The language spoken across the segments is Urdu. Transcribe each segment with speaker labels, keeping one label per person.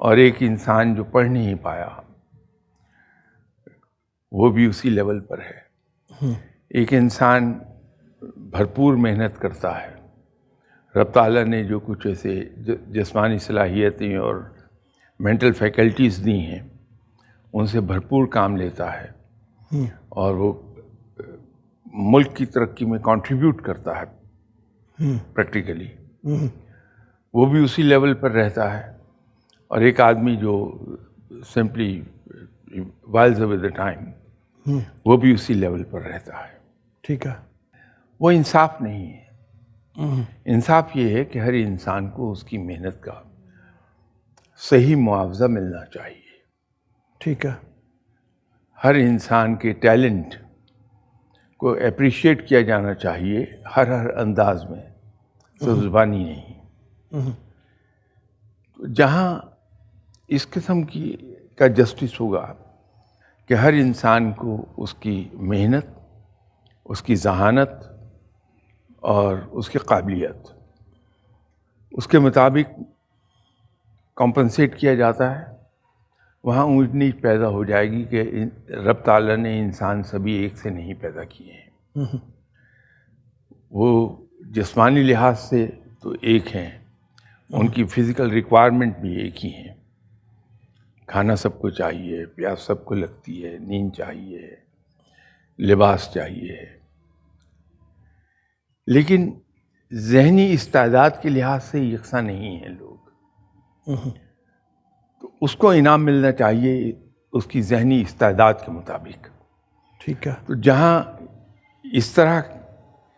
Speaker 1: اور ایک انسان جو پڑھ نہیں پایا وہ بھی اسی لیول پر ہے. ایک انسان بھرپور محنت کرتا ہے, رب تعالیٰ نے جو کچھ ایسے جسمانی صلاحیتیں اور مینٹل فیکلٹیز دی ہیں ان سے بھرپور کام لیتا ہے اور وہ ملک کی ترقی میں کنٹریبیوٹ کرتا ہے پریکٹیکلی, وہ بھی اسی لیول پر رہتا ہے. اور ایک آدمی جو simply whiles away the time وہ بھی اسی لیول پر رہتا ہے.
Speaker 2: ٹھیک ہے.
Speaker 1: وہ انصاف نہیں ہے. انصاف یہ ہے کہ ہر انسان کو اس کی محنت کا صحیح معاوضہ ملنا چاہیے.
Speaker 2: ٹھیک ہے.
Speaker 1: ہر انسان کے ٹیلنٹ کو اپریشیٹ کیا جانا چاہیے ہر انداز میں, صرف زبانی نہیں. جہاں اس قسم کا جسٹس ہوگا کہ ہر انسان کو اس کی محنت, اس کی ذہانت اور اس کی قابلیت اس کے مطابق کمپنسیٹ کیا جاتا ہے, وہاں اونچ نیچ پیدا ہو جائے گی کہ رب تعالیٰ نے انسان سبھی ایک سے نہیں پیدا کیے ہیں. وہ جسمانی لحاظ سے تو ایک ہیں, ان کی فزیکل ریکوائرمنٹ بھی ایک ہی ہیں. کھانا سب کو چاہیے, پیاس سب کو لگتی ہے, نیند چاہیے, لباس چاہیے, لیکن ذہنی استعداد کے لحاظ سے یکساں نہیں ہیں لوگ. تو اس کو انعام ملنا چاہیے اس کی ذہنی استعداد کے مطابق.
Speaker 2: ٹھیک ہے.
Speaker 1: تو جہاں اس طرح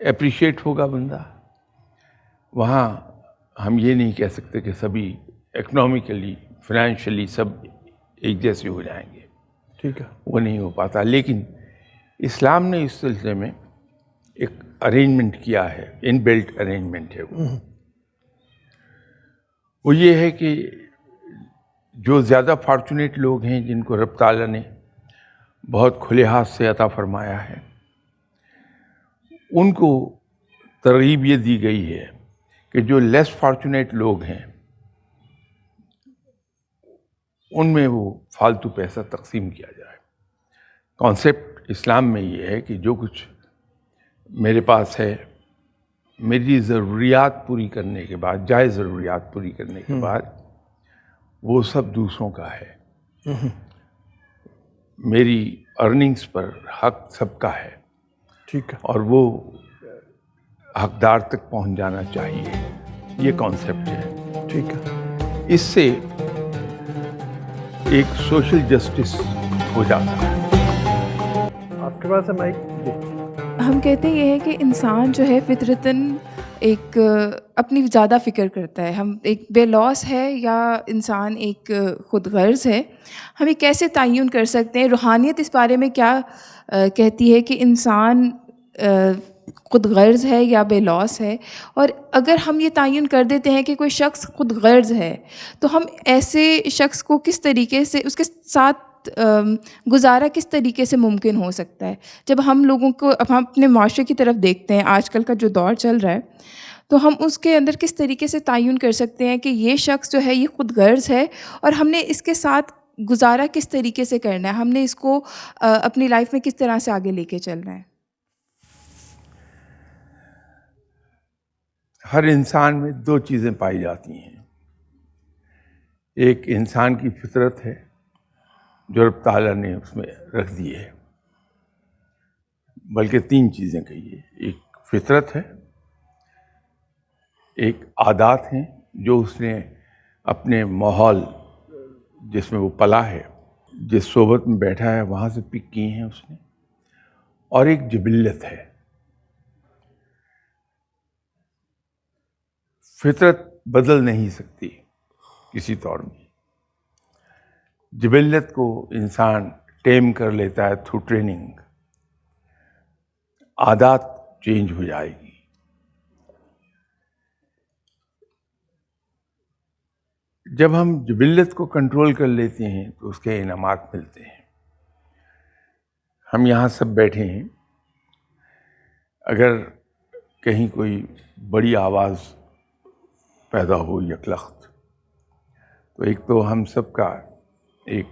Speaker 1: اپریشیٹ ہوگا بندہ, وہاں ہم یہ نہیں کہہ سکتے کہ سبھی اکنامکلی فائنینشلی سب ایک جیسے ہو جائیں گے.
Speaker 2: ٹھیک ہے.
Speaker 1: وہ نہیں ہو پاتا. لیکن اسلام نے اس سلسلے میں ایک ارینجمنٹ کیا ہے, ان بلٹ ارینجمنٹ ہے. وہ یہ ہے کہ جو زیادہ فارچونیٹ لوگ ہیں جن کو رب تعالیٰ نے بہت کھلے ہاتھ سے عطا فرمایا ہے, ان کو ترغیب یہ دی گئی ہے کہ جو لیس فارچونیٹ لوگ ہیں ان میں وہ فالتو پیسہ تقسیم کیا جائے. کانسیپٹ اسلام میں یہ ہے کہ جو کچھ میرے پاس ہے, میری ضروریات پوری کرنے کے بعد, جائز ضروریات پوری کرنے کے بعد, وہ سب دوسروں کا ہے. میری ارننگز پر حق سب کا ہے.
Speaker 2: ٹھیک ہے.
Speaker 1: اور وہ حقدار تک پہنچ جانا چاہیے. یہ کانسیپٹ ہے.
Speaker 2: ٹھیک ہے.
Speaker 1: اس سے ایک سوشل جسٹس ہو جاتا ہے.
Speaker 2: آپ کے پاس ہے مائک؟ جی.
Speaker 3: ہم کہتے ہیں یہ ہے کہ انسان جو ہے فطرتاً ایک اپنی زیادہ فکر کرتا ہے. ہم ایک بے لوث ہے یا انسان ایک خود غرض ہے, ہم یہ کیسے تعین کر سکتے ہیں؟ روحانیت اس بارے میں کیا کہتی ہے کہ انسان خود غرض ہے یا بے لوث ہے؟ اور اگر ہم یہ تعین کر دیتے ہیں کہ کوئی شخص خود غرض ہے تو ہم ایسے شخص کو کس طریقے سے, اس کے ساتھ گزارا کس طریقے سے ممکن ہو سکتا ہے؟ جب ہم لوگوں کو, ہم اپنے معاشرے کی طرف دیکھتے ہیں, آج کل کا جو دور چل رہا ہے, تو ہم اس کے اندر کس طریقے سے تعین کر سکتے ہیں کہ یہ شخص جو ہے یہ خود غرض ہے, اور ہم نے اس کے ساتھ گزارا کس طریقے سے کرنا ہے, ہم نے اس کو اپنی لائف میں کس طرح سے آگے لے کے چلنا ہے؟
Speaker 1: ہر انسان میں دو چیزیں پائی جاتی ہیں. ایک انسان کی فطرت ہے جو رب تعالیٰ نے اس میں رکھ دی ہے, بلکہ تین چیزیں کہیے. ایک فطرت ہے, ایک عادات ہیں جو اس نے اپنے ماحول جس میں وہ پلا ہے, جس صحبت میں بیٹھا ہے وہاں سے پک کی ہیں اس نے, اور ایک جبلت ہے. فطرت بدل نہیں سکتی کسی طور میں. جبلت کو انسان ٹیم کر لیتا ہے تھرو ٹریننگ. عادات چینج ہو جائے گی. جب ہم جبلت کو کنٹرول کر لیتے ہیں تو اس کے انعامات ملتے ہیں. ہم یہاں سب بیٹھے ہیں, اگر کہیں کوئی بڑی آواز پیدا ہو یکلخت تو ایک تو ہم سب کا ایک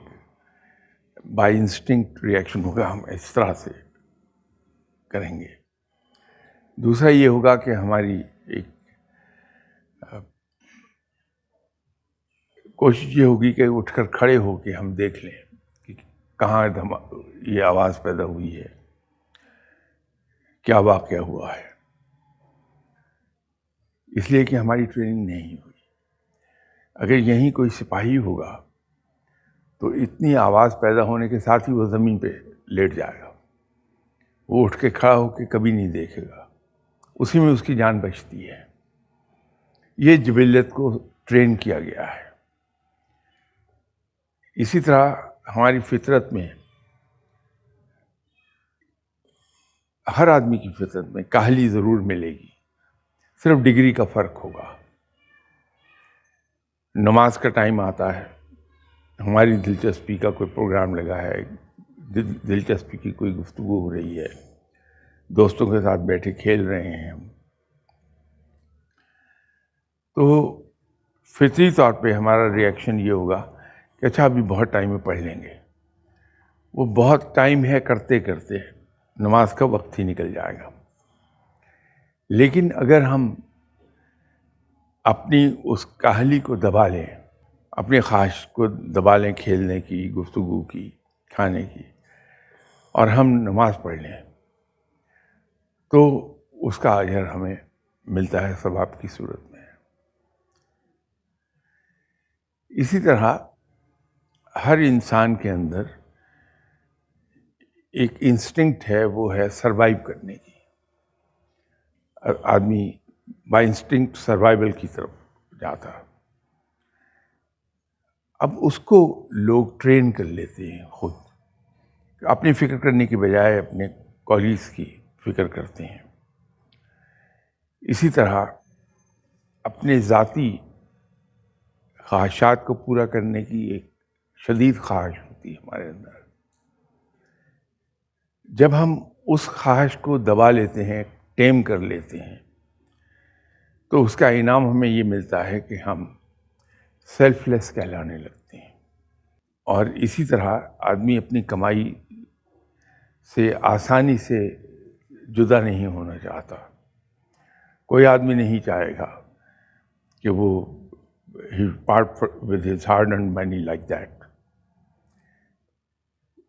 Speaker 1: بائی انسٹنکٹ ریئیکشن ہوگا، ہم اس طرح سے کریں گے. دوسرا یہ ہوگا کہ ہماری ایک کوشش یہ ہوگی کہ اٹھ کر کھڑے ہو کے ہم دیکھ لیں کہ کہاں یہ آواز پیدا ہوئی ہے، کیا واقعہ ہوا ہے. اس لیے کہ ہماری ٹریننگ نہیں ہوئی. اگر یہیں کوئی سپاہی ہوگا تو اتنی آواز پیدا ہونے کے ساتھ ہی وہ زمین پہ لیٹ جائے گا، وہ اٹھ کے کھڑا ہو کے کبھی نہیں دیکھے گا، اسی میں اس کی جان بچتی ہے. یہ جبلت کو ٹرین کیا گیا ہے. اسی طرح ہماری فطرت میں، ہر آدمی کی فطرت میں کاہلی ضرور ملے گی، صرف ڈگری کا فرق ہوگا. نماز کا ٹائم آتا ہے، ہماری دلچسپی کا کوئی پروگرام لگا ہے، دلچسپی کی کوئی گفتگو ہو رہی ہے، دوستوں کے ساتھ بیٹھے کھیل رہے ہیں ہم، تو فطری طور پہ ہمارا ریئیکشن یہ ہوگا کہ اچھا ابھی بہت ٹائم میں پڑھ لیں گے. وہ بہت ٹائم ہے کرتے کرتے نماز کا وقت ہی نکل جائے گا. لیکن اگر ہم اپنی اس کاہلی کو دبا لیں، اپنی خواہش کو دبا لیں کھیلنے کی، گفتگو کی، کھانے کی، اور ہم نماز پڑھ لیں، تو اس کا اجر ہمیں ملتا ہے ثواب کی صورت میں. اسی طرح ہر انسان کے اندر ایک انسٹنکٹ ہے، وہ ہے سروائیو کرنے کی. آدمی بائی انسٹنکٹ سروائیول کی طرف جاتا. اب اس کو لوگ ٹرین کر لیتے ہیں خود، اپنی فکر کرنے کی بجائے اپنے کولیگز کی فکر کرتے ہیں. اسی طرح اپنے ذاتی خواہشات کو پورا کرنے کی ایک شدید خواہش ہوتی ہے ہمارے اندر. جب ہم اس خواہش کو دبا لیتے ہیں، ٹیم کر لیتے ہیں، تو اس کا انعام ہمیں یہ ملتا ہے کہ ہم سیلف لیس کہلانے لگتے ہیں. اور اسی طرح آدمی اپنی کمائی سے آسانی سے جدا نہیں ہونا چاہتا. کوئی آدمی نہیں چاہے گا کہ وہ part with his hard earned money like that.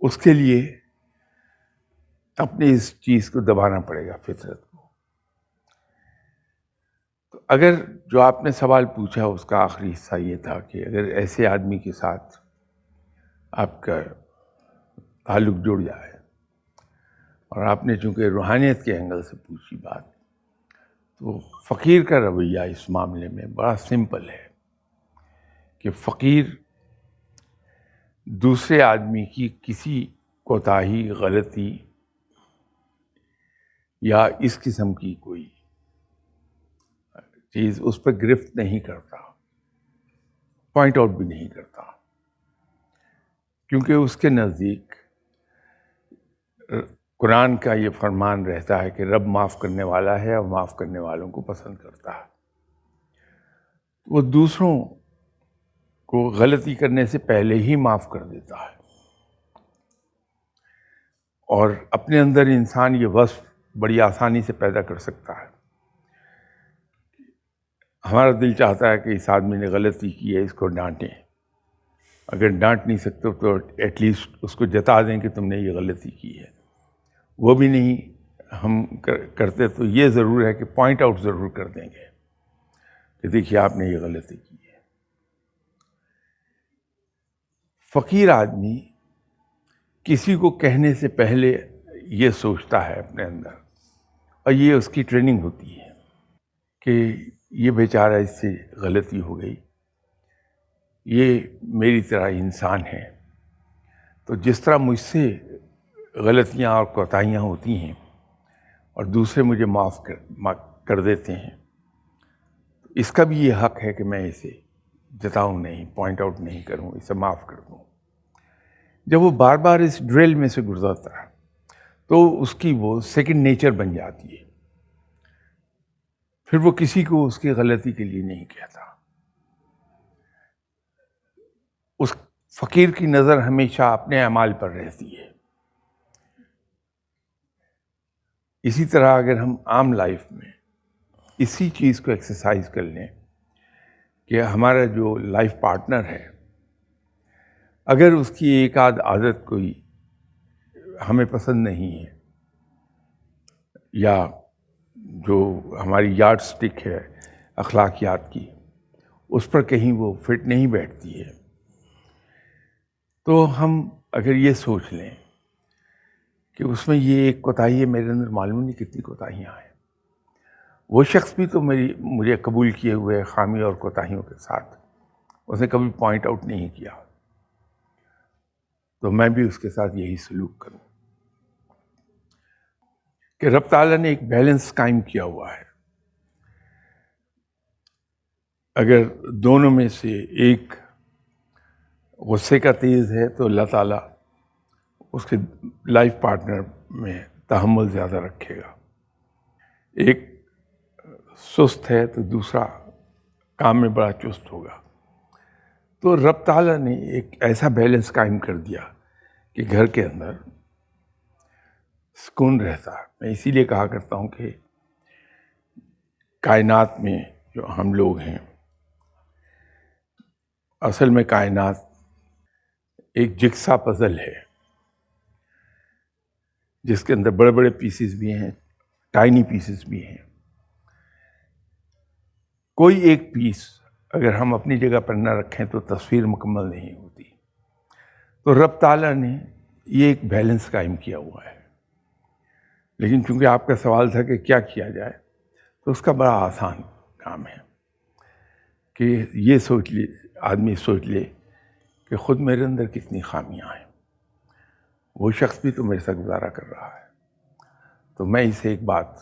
Speaker 1: اس کے لیے اپنی اس چیز کو دبانا پڑے گا، فطرت کو. تو اگر جو آپ نے سوال پوچھا اس کا آخری حصہ یہ تھا کہ اگر ایسے آدمی کے ساتھ آپ کا تعلق جڑ جائے، اور آپ نے چونکہ روحانیت کے اینگل سے پوچھی بات، تو فقیر کا رویہ اس معاملے میں بڑا سمپل ہے کہ فقیر دوسرے آدمی کی کسی کوتاہی، غلطی یا اس قسم کی کوئی چیز اس پہ گرفت نہیں کرتا، پوائنٹ آؤٹ بھی نہیں کرتا، کیونکہ اس کے نزدیک قرآن کا یہ فرمان رہتا ہے کہ رب معاف کرنے والا ہے اور معاف کرنے والوں کو پسند کرتا ہے. وہ دوسروں کو غلطی کرنے سے پہلے ہی معاف کر دیتا ہے. اور اپنے اندر انسان یہ وصف بڑی آسانی سے پیدا کر سکتا ہے. ہمارا دل چاہتا ہے کہ اس آدمی نے غلطی کی ہے، اس کو ڈانٹیں. اگر ڈانٹ نہیں سکتے تو ایٹ لیسٹ اس کو جتا دیں کہ تم نے یہ غلطی کی ہے. وہ بھی نہیں ہم کرتے تو یہ ضرور ہے کہ پوائنٹ آؤٹ ضرور کر دیں گے کہ دیکھیے آپ نے یہ غلطی کی ہے. فقیر آدمی کسی کو کہنے سے پہلے یہ سوچتا ہے اپنے اندر، اور یہ اس کی ٹریننگ ہوتی ہے کہ یہ بیچارہ اس سے غلطی ہو گئی، یہ میری طرح انسان ہے، تو جس طرح مجھ سے غلطیاں اور کوتاہیاں ہوتی ہیں اور دوسرے مجھے معاف کر دیتے ہیں، اس کا بھی یہ حق ہے کہ میں اسے جتاؤں نہیں، پوائنٹ آؤٹ نہیں کروں، اسے معاف کر دوں. جب وہ بار بار اس ڈرل میں سے گزرتا ہے تو اس کی وہ سیکنڈ نیچر بن جاتی ہے. پھر وہ کسی کو اس کی غلطی کے لیے نہیں کہتا. اس فقیر کی نظر ہمیشہ اپنے اعمال پر رہتی ہے. اسی طرح اگر ہم عام لائف میں اسی چیز کو ایکسرسائز کر لیں کہ ہمارا جو لائف پارٹنر ہے، اگر اس کی ایک آدھ عادت کوئی ہمیں پسند نہیں ہے، یا جو ہماری یارڈ سٹک ہے اخلاقیات کی، اس پر کہیں وہ فٹ نہیں بیٹھتی ہے، تو ہم اگر یہ سوچ لیں کہ اس میں یہ ایک کوتاہی ہے، میرے اندر معلوم نہیں کتنی کوتاہیاں ہیں، وہ شخص بھی تو مجھے قبول کیے ہوئے خامی اور کوتاہیوں کے ساتھ اس نے کبھی پوائنٹ آؤٹ نہیں کیا، تو میں بھی اس کے ساتھ یہی سلوک کروں کہ رب تعالیٰ نے ایک بیلنس قائم کیا ہوا ہے. اگر دونوں میں سے ایک غصے کا تیز ہے تو اللہ تعالیٰ اس کے لائف پارٹنر میں تحمل زیادہ رکھے گا. ایک سست ہے تو دوسرا کام میں بڑا چست ہوگا. تو رب تعالیٰ نے ایک ایسا بیلنس قائم کر دیا کہ گھر کے اندر سکون رہتا. میں اسی لیے کہا کرتا ہوں کہ کائنات میں جو ہم لوگ ہیں، اصل میں کائنات ایک جگسا پزل ہے جس کے اندر بڑے بڑے پیسز بھی ہیں، ٹائنی پیسز بھی ہیں. کوئی ایک پیس اگر ہم اپنی جگہ پر نہ رکھیں تو تصویر مکمل نہیں ہوتی. تو رب تعالیٰ نے یہ ایک بیلنس قائم کیا ہوا ہے. لیکن چونکہ آپ کا سوال تھا کہ کیا کیا جائے، تو اس کا بڑا آسان کام ہے کہ یہ آدمی سوچ لے کہ خود میرے اندر کتنی خامیاں ہیں. وہ شخص بھی تو میرے ساتھ گزارا کر رہا ہے، تو میں اسے ایک بات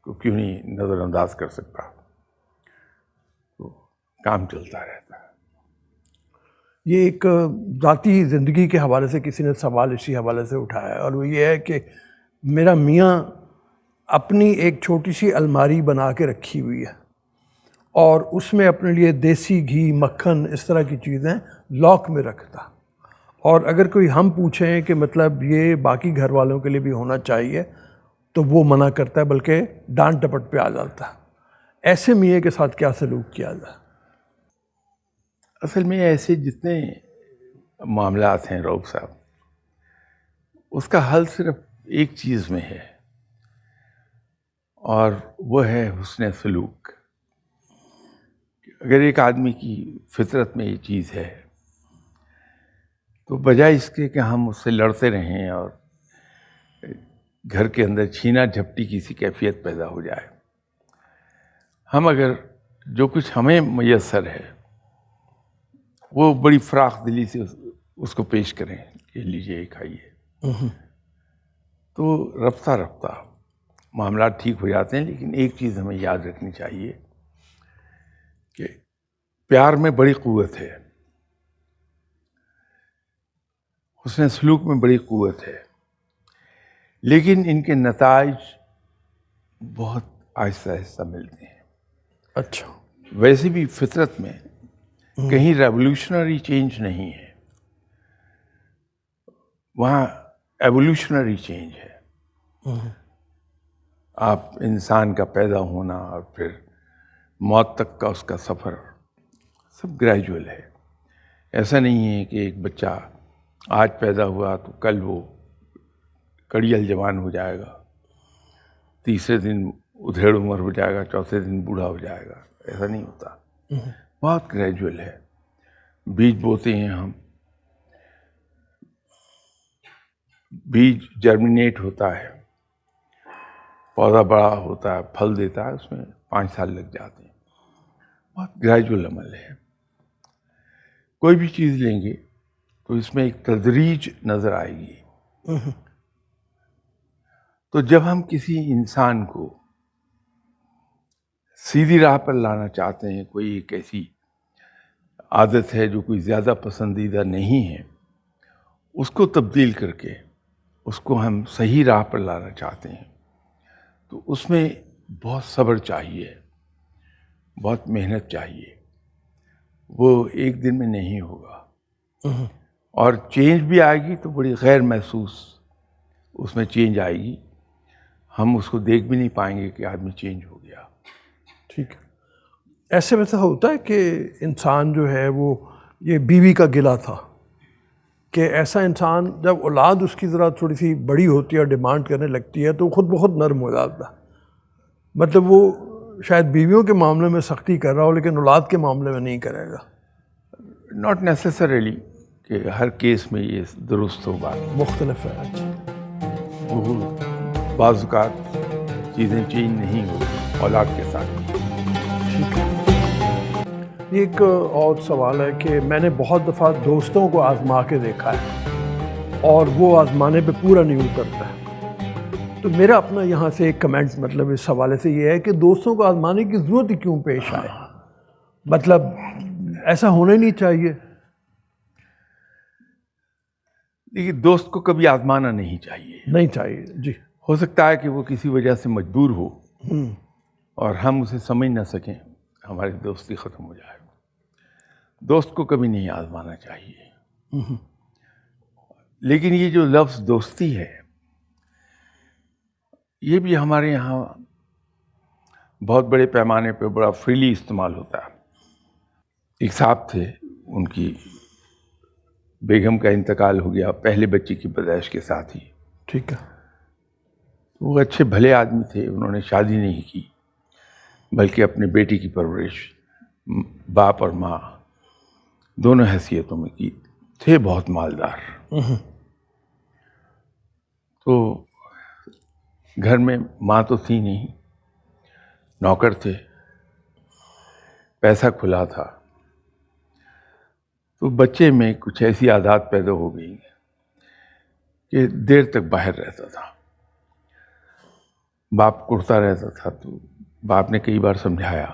Speaker 1: کو کیوں نہیں نظر انداز کر سکتا. تو کام چلتا رہتا ہے.
Speaker 2: یہ ایک ذاتی زندگی کے حوالے سے کسی نے سوال اسی حوالے سے اٹھایا ہے، اور وہ یہ ہے کہ میرا میاں اپنی ایک چھوٹی سی الماری بنا کے رکھی ہوئی ہے اور اس میں اپنے لیے دیسی گھی، مکھن، اس طرح کی چیزیں لاک میں رکھتا. اور اگر کوئی ہم پوچھیں کہ مطلب یہ باقی گھر والوں کے لیے بھی ہونا چاہیے تو وہ منع کرتا ہے، بلکہ ڈانٹ ڈپٹ پہ آ جاتا ہے. ایسے میاں کے ساتھ کیا سلوک کیا جائے؟
Speaker 1: اصل میں ایسے جتنے معاملات ہیں رؤف صاحب، اس کا حل صرف ایک چیز میں ہے، اور وہ ہے حسن سلوک. اگر ایک آدمی کی فطرت میں یہ چیز ہے تو بجائے اس کے کہ ہم اس سے لڑتے رہیں اور گھر کے اندر چھینا جھپٹی کی سی کیفیت پیدا ہو جائے، ہم اگر جو کچھ ہمیں میسر ہے وہ بڑی فراخ دلی سے اس کو پیش کریں کہ لیجیے کھائیے، تو رفتہ رفتہ معاملات ٹھیک ہو جاتے ہیں. لیکن ایک چیز ہمیں یاد رکھنی چاہیے کہ پیار میں بڑی قوت ہے، حسن سلوک میں بڑی قوت ہے، لیکن ان کے نتائج بہت آہستہ آہستہ ملتے ہیں.
Speaker 2: اچھا.
Speaker 1: ویسے بھی فطرت میں کہیں ریولوشنری چینج نہیں ہے، وہاں ایوولوشنری چینج ہے. آپ انسان کا پیدا ہونا اور پھر موت تک کا اس کا سفر سب گریجول ہے. ایسا نہیں ہے کہ ایک بچہ آج پیدا ہوا تو کل وہ کڑیل جوان ہو جائے گا، تیسرے دن ادھیڑ عمر ہو جائے گا، چوتھے دن بوڑھا ہو جائے گا. ایسا نہیں ہوتا، بہت گریجول ہے. بیج بوتے ہیں ہم، بیج جرمینیٹ ہوتا ہے، پودا بڑا ہوتا ہے، پھل دیتا ہے، اس میں 5 سال لگ جاتے ہیں. بہت گریجول عمل ہے. کوئی بھی چیز لیں گے تو اس میں ایک تدریج نظر آئے گی. تو جب ہم کسی انسان کو سیدھی راہ پر لانا چاہتے ہیں، کوئی ایک ایسی عادت ہے جو کوئی زیادہ پسندیدہ نہیں ہے، اس کو تبدیل کر کے اس کو ہم صحیح راہ پر لانا چاہتے ہیں، تو اس میں بہت صبر چاہیے، بہت محنت چاہیے. وہ ایک دن میں نہیں ہوگا. اور چینج بھی آئے گی تو بڑی غیر محسوس اس میں چینج آئے گی. ہم اس کو دیکھ بھی نہیں پائیں گے کہ آدمی چینج ہو گیا.
Speaker 2: ٹھیک ہے. ایسے ویسا ہوتا ہے کہ انسان جو ہے وہ یہ بیوی کا گلہ تھا کہ ایسا انسان جب اولاد اس کی ذرا تھوڑی سی بڑی ہوتی ہے اور ڈیمانڈ کرنے لگتی ہے تو خود بخود نرم ہو جاتا ہے. مطلب وہ شاید بیویوں کے معاملے میں سختی کر رہا ہو لیکن اولاد کے معاملے میں نہیں کرے گا.
Speaker 1: ناٹ نیسسریلی کہ ہر کیس میں یہ درست ہوگا.
Speaker 2: مختلف ہے.
Speaker 1: وہ بعض اوقات چیزیں چینج نہیں ہوتی اولاد کے ساتھ.
Speaker 2: ایک اور سوال ہے کہ میں نے بہت دفعہ دوستوں کو آزما کے دیکھا ہے اور وہ آزمانے پہ پورا نہیں اترتا ہے. تو میرا اپنا یہاں سے ایک کمنٹ مطلب اس حوالے سے یہ ہے کہ دوستوں کو آزمانے کی ضرورت ہی کیوں پیش آئے؟ مطلب ایسا ہونا ہی نہیں چاہیے.
Speaker 1: دیکھیے دوست کو کبھی آزمانا نہیں چاہیے.
Speaker 2: نہیں چاہیے. جی.
Speaker 1: ہو سکتا ہے کہ وہ کسی وجہ سے مجبور ہو اور ہم اسے سمجھ نہ سکیں, ہماری دوستی ختم ہو جائے. دوست کو کبھی نہیں آزمانا چاہیے. لیکن یہ جو لفظ دوستی ہے یہ بھی ہمارے یہاں بہت بڑے پیمانے پہ بڑا فریلی استعمال ہوتا ہے. ایک صاحب تھے, ان کی بیگم کا انتقال ہو گیا پہلے بچے کی پیدائش کے ساتھ ہی.
Speaker 2: ٹھیک ہے.
Speaker 1: وہ اچھے بھلے آدمی تھے, انہوں نے شادی نہیں کی بلکہ اپنے بیٹی کی پرورش باپ اور ماں دونوں حیثیتوں میں کی. تھے بہت مالدار. تو گھر میں ماں تو تھی نہیں, نوکر تھے, پیسہ کھلا تھا. تو بچے میں کچھ ایسی عادات پیدا ہو گئی کہ دیر تک باہر رہتا تھا. باپ کرتا رہتا تھا تو باپ نے کئی بار سمجھایا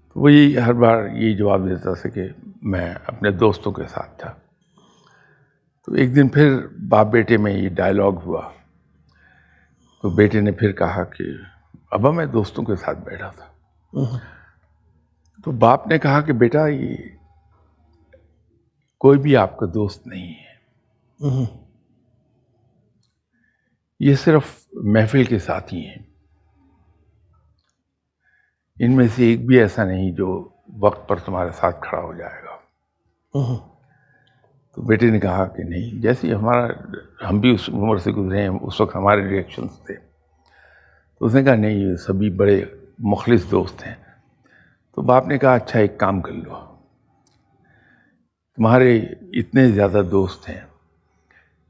Speaker 1: تو وہی ہر بار یہی جواب دیتا تھا کہ میں اپنے دوستوں کے ساتھ تھا. تو ایک دن پھر باپ بیٹے میں یہ ڈائلاگ ہوا تو بیٹے نے پھر کہا کہ ابا میں دوستوں کے ساتھ بیٹھا تھا. تو باپ نے کہا کہ بیٹا یہ کوئی بھی آپ کا دوست نہیں ہے, یہ صرف محفل کے ساتھی ہیں. ان میں سے ایک بھی ایسا نہیں جو وقت پر تمہارے ساتھ کھڑا ہو جائے گا. تو بیٹے نے کہا کہ نہیں, جیسے ہم بھی اس عمر سے گزرے ہیں, اس وقت ہمارے ریئیکشنز تھے. تو اس نے کہا نہیں یہ سبھی بڑے مخلص دوست ہیں. تو باپ نے کہا اچھا ایک کام کر لو, تمہارے اتنے زیادہ دوست ہیں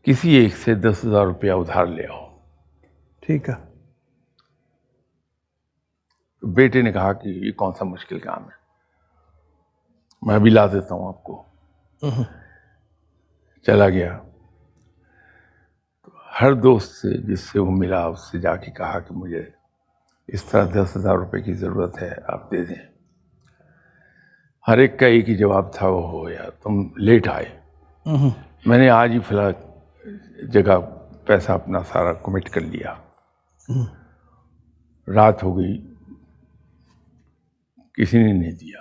Speaker 1: کسی ایک سے 10,000 روپیہ ادھار لے آؤ.
Speaker 2: ٹھیک ہے.
Speaker 1: بیٹے نے کہا کہ یہ کون سا مشکل کام ہے, میں بھی لا دیتا ہوں آپ کو. چلا گیا. ہر دوست سے جس سے وہ ملا اس سے جا کے کہا کہ مجھے اس طرح 10,000 روپے کی ضرورت ہے, آپ دے دیں. ہر ایک کا ایک ہی جواب تھا, وہ ہو یا تم لیٹ آئے, میں نے آج ہی فلاں جگہ پیسہ اپنا سارا کمٹ کر لیا. رات ہو گئی, کسی نے نہیں دیا.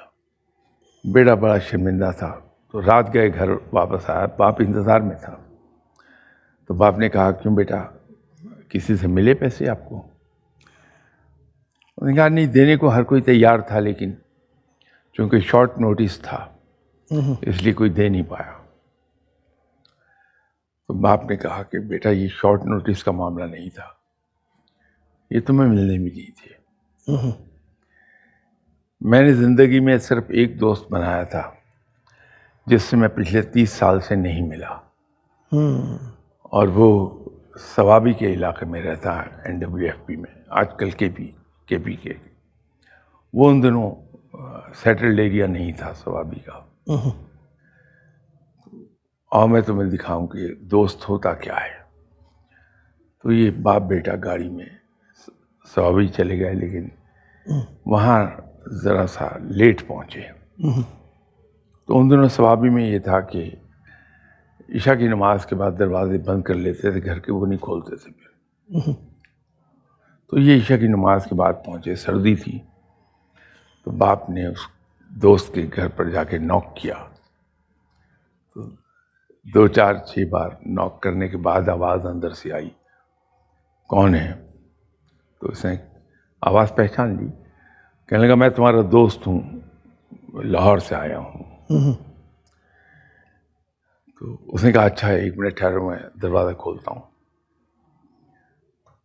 Speaker 1: بیٹا بڑا شرمندہ تھا تو رات گئے, گھر واپس آیا, باپ انتظار میں تھا. تو باپ نے کہا کیوں بیٹا کسی سے ملے پیسے آپ کو؟ انہوں نے کہا نہیں, دینے کو ہر کوئی تیار تھا لیکن چونکہ شارٹ نوٹس تھا اس لیے کوئی دے نہیں پایا. تو باپ نے کہا کہ بیٹا یہ شارٹ نوٹس کا معاملہ نہیں تھا, یہ تمہیں ملنے ملی تھی. میں نے زندگی میں صرف ایک دوست بنایا تھا جس سے میں پچھلے 30 سال سے نہیں ملا, اور وہ ثوابی کے علاقے میں رہتا ہے, NWFP میں, آج کل KP کے. وہ ان دنوں سیٹلڈ ایریا نہیں تھا ثوابی کا. اور میں تمہیں دکھاؤں کہ دوست ہوتا کیا ہے. تو یہ باپ بیٹا گاڑی میں ثوابی چلے گئے, لیکن وہاں ذرا سا لیٹ پہنچے. تو ان دنوں ثوابی میں یہ تھا کہ عشاء کی نماز کے بعد دروازے بند کر لیتے تھے گھر کے, وہ نہیں کھولتے تھے پھر. تو یہ عشاء کی نماز کے بعد پہنچے, سردی تھی. تو باپ نے اس دوست کے گھر پر جا کے نوک کیا. تو 2 4 6 بار ناک کرنے کے بعد آواز اندر سے آئی، کون ہے؟ تو اس نے آواز پہچان لی، کہنے لگا میں تمہارا دوست ہوں، لاہور سے آیا ہوں۔ تو اس نے کہا اچھا 1 منٹ ٹھہرو، میں دروازہ کھولتا ہوں۔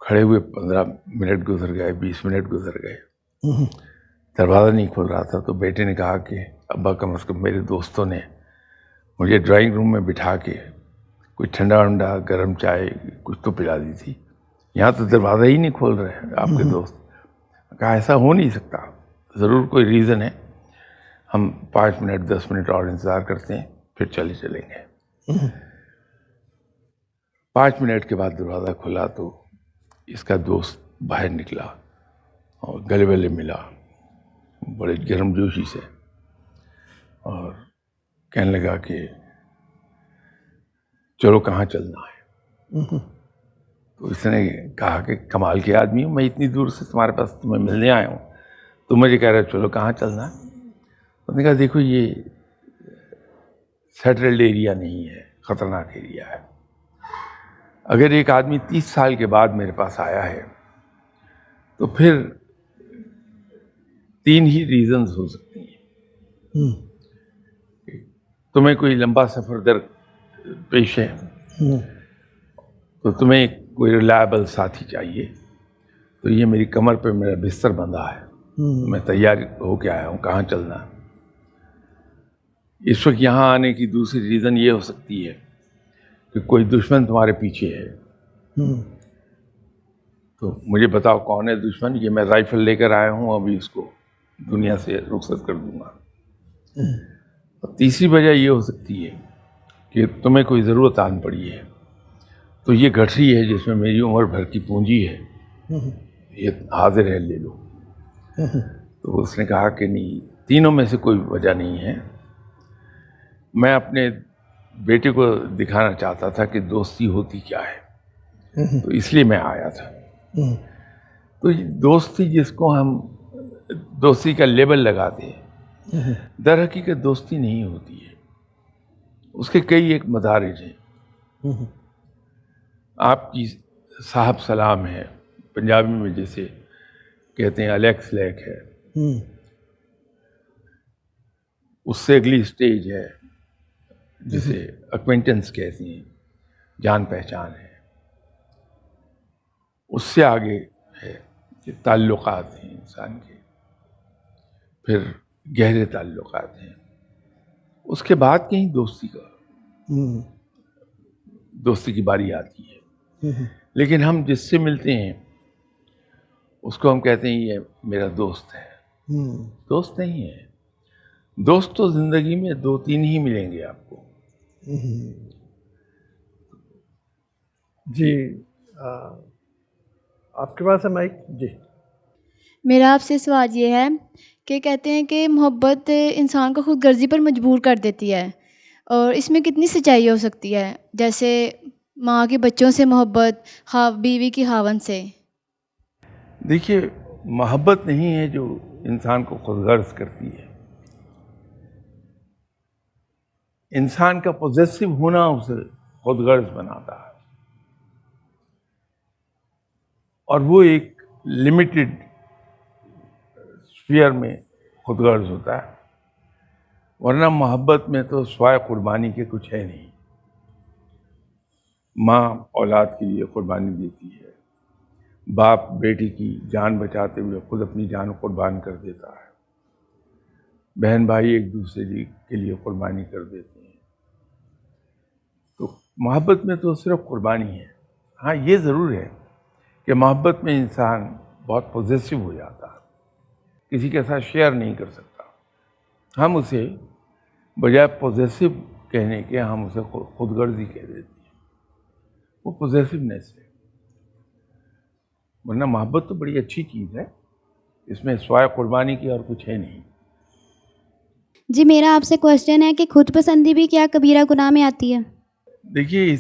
Speaker 1: کھڑے ہوئے 15 منٹ گزر گئے، 20 منٹ گزر گئے، دروازہ نہیں کھل رہا تھا۔ تو بیٹے نے کہا کہ ابا کم از کم میرے دوستوں نے مجھے ڈرائنگ روم میں بٹھا کے کچھ ٹھنڈا ونڈا گرم چائے کچھ تو پلا دی تھی، یہاں تو دروازہ ہی نہیں کھول رہے آپ کے دوست۔ کہا ایسا ہو نہیں سکتا، ضرور کوئی ریزن ہے، ہم 5 منٹ 10 منٹ اور انتظار کرتے ہیں پھر چلیں گے۔ 5 منٹ کے بعد دروازہ کھلا تو اس کا دوست باہر نکلا اور گلے والے ملا بڑے گرم جوشی سے، اور کہنے لگا کہ چلو کہاں چلنا ہے؟ تو اس نے کہا کہ کمال کے آدمی ہوں، میں اتنی دور سے تمہارے پاس تمہیں ملنے آیا ہوں، تم مجھے کہہ رہے ہو چلو کہاں چلنا ہے؟ اس نے کہا دیکھو یہ سیٹلڈ ایریا نہیں ہے، خطرناک ایریا ہے۔ اگر ایک آدمی 30 سال کے بعد میرے پاس آیا ہے تو پھر 3 ہی ریزنز ہو سکتی ہیں۔ تمہیں کوئی لمبا سفر در پیش ہے تو تمہیں کوئی ریلائبل ساتھی چاہیے، تو یہ میری کمر پہ میرا بستر بندھا ہے، میں تیار ہو کے آیا ہوں، کہاں چلنا ہے؟ اس وقت یہاں آنے کی دوسری ریزن یہ ہو سکتی ہے کہ کوئی دشمن تمہارے پیچھے ہے، تو مجھے بتاؤ کون ہے دشمن، یہ میں رائفل لے کر آیا ہوں، ابھی اس کو دنیا سے رخصت کر دوں گا۔ اور تیسری وجہ یہ ہو سکتی ہے کہ تمہیں کوئی ضرورت آن پڑی ہے، تو یہ گٹھری ہے جس میں میری عمر بھر کی پونجی ہے، یہ حاضر ہے، لے لو۔ تو اس نے کہا کہ نہیں، تینوں میں سے کوئی وجہ نہیں ہے، میں اپنے بیٹے کو دکھانا چاہتا تھا کہ دوستی ہوتی کیا ہے، تو اس لیے میں آیا تھا۔ تو یہ دوستی جس کو ہم دوستی کا لیبل لگاتے ہیں، در حقیقت دوستی نہیں ہوتی ہے، اس کے کئی ایک مدارج ہیں۔ آپ کی صاحب سلام ہے، پنجابی میں جیسے کہتے ہیں الیکس لیک ہے، اس سے اگلی سٹیج ہے جسے اکوینٹنس کہتے ہیں، جان پہچان ہے، اس سے آگے ہے کہ تعلقات ہیں انسان کے، پھر گہرے تعلقات ہیں، اس کے بعد کہیں دوستی کی باری آتی ہے۔ لیکن ہم جس سے ملتے ہیں اس کو ہم کہتے ہیں یہ میرا دوست ہے، دوست نہیں ہے۔ دوست تو زندگی میں 2 3 ہی ملیں گے آپ کو۔
Speaker 2: جی آپ کے پاس ہے مائک؟ جی
Speaker 4: میرا آپ سے سوال یہ ہے کہ کہتے ہیں کہ محبت انسان کو خود غرضی پر مجبور کر دیتی ہے، اور اس میں کتنی سچائی ہو سکتی ہے؟ جیسے ماں کے بچوں سے محبت، بیوی کی خاوند سے۔
Speaker 1: دیکھیے، محبت نہیں ہے جو انسان کو خود غرض کرتی ہے، انسان کا پوزیسو ہونا اسے خود غرض بناتا ہے، اور وہ ایک لمیٹڈ اسفیئر میں خود غرض ہوتا ہے، ورنہ محبت میں تو سوائے قربانی کے کچھ ہے نہیں۔ ماں اولاد کے لیے قربانی دیتی ہے، باپ بیٹی کی جان بچاتے ہوئے خود اپنی جان قربان کر دیتا ہے، بہن بھائی ایک دوسرے کے لیے قربانی کر دیتے ہیں۔ تو محبت میں تو صرف قربانی ہے۔ ہاں یہ ضرور ہے کہ محبت میں انسان بہت پوزیسو ہو جاتا ہے، کسی کے ساتھ شیئر نہیں کر سکتا۔ ہم اسے بجائے پوزیسو کہنے کے ہم اسے خود غرضی کہہ دیتے ہیں، وہ پوزیسونیس ہے، ورنہ محبت تو بڑی اچھی چیز ہے، اس میں سوائے قربانی کی اور کچھ ہے نہیں۔
Speaker 4: جی میرا آپ سے کوشچن ہے کہ خود پسندی بھی کیا کبیرہ گناہ میں آتی ہے؟
Speaker 1: دیکھیے،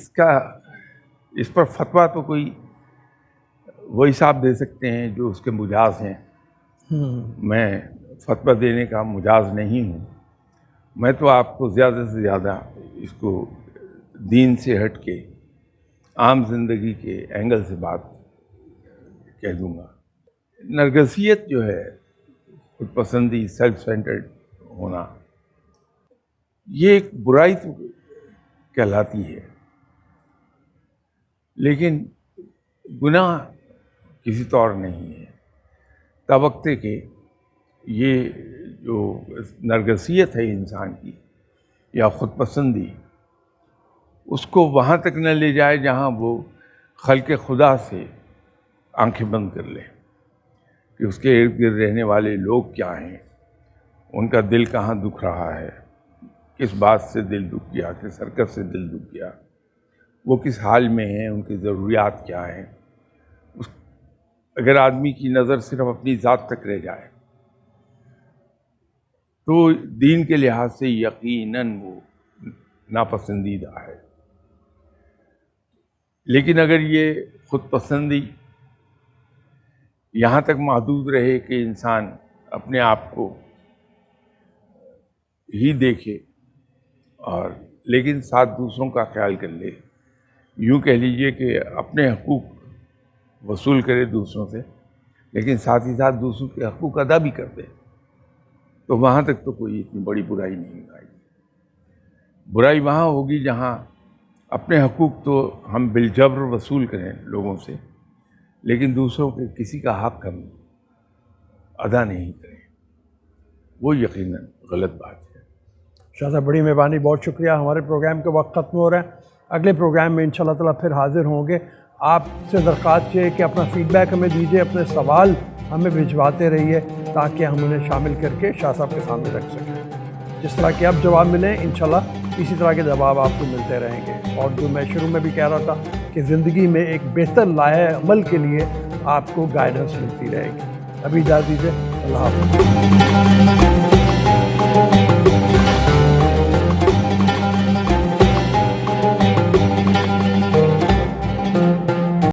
Speaker 1: اس پر فتویٰ تو کوئی وہی صاحب دے سکتے ہیں جو اس کے مجاز ہیں، میں فتویٰ دینے کا مجاز نہیں ہوں۔ میں تو آپ کو زیادہ سے زیادہ اس کو دین سے ہٹ کے عام زندگی کے اینگل سے بات کہہ دوں گا. نرگسیت جو ہے، خود پسندی، سیلف سینٹرڈ ہونا، یہ ایک برائی تو کہلاتی ہے، لیکن گناہ کسی طور نہیں ہے. تابقتے کہ یہ جو نرگسیت ہے انسان کی یا خود پسندی، اس کو وہاں تک نہ لے جائے جہاں وہ خلق خدا سے آنکھیں بند کر لے کہ اس کے ارد گرد رہنے والے لوگ کیا ہیں، ان کا دل کہاں دکھ رہا ہے، کس بات سے دل دکھ گیا، کس حرکت سے دل دکھ گیا، وہ کس حال میں ہیں، ان کی ضروریات کیا ہیں. اگر آدمی کی نظر صرف اپنی ذات تک رہ جائے تو دین کے لحاظ سے یقیناً وہ ناپسندیدہ ہے. لیکن اگر یہ خود پسندی یہاں تک محدود رہے کہ انسان اپنے آپ کو ہی دیکھے اور لیکن ساتھ دوسروں کا خیال کر لے، یوں کہہ لیجئے کہ اپنے حقوق وصول کرے دوسروں سے لیکن ساتھ ہی ساتھ دوسروں کے حقوق ادا بھی کر دے، تو وہاں تک تو کوئی اتنی بڑی برائی نہیں آئے گی. برائی وہاں ہوگی جہاں اپنے حقوق تو ہم بالجبر وصول کریں لوگوں سے، لیکن دوسروں کے کسی کا حق ہم ادا نہیں کریں. وہ یقیناً غلط بات ہے.
Speaker 2: شاہ صاحب بڑی مہربانی، بہت شکریہ. ہمارے پروگرام کا وقت ختم ہو رہا ہے. اگلے پروگرام میں انشاءاللہ تعالیٰ پھر حاضر ہوں گے. آپ سے درخواست یہ ہے کہ اپنا فیڈ بیک ہمیں دیجیے، اپنے سوال ہمیں بھجواتے رہیے تاکہ ہم انہیں شامل کر کے شاہ صاحب کے سامنے رکھ سکیں. جس طرح کے اب جواب ملیں انشاءاللہ اسی طرح کے جواب آپ کو ملتے رہیں گے. اور جو میں شروع میں بھی کہہ رہا تھا کہ زندگی میں ایک بہتر لائحہ عمل کے لیے آپ کو گائیڈنس ملتی رہے گی. ابھی اجازت دیجیے. اللہ حافظ.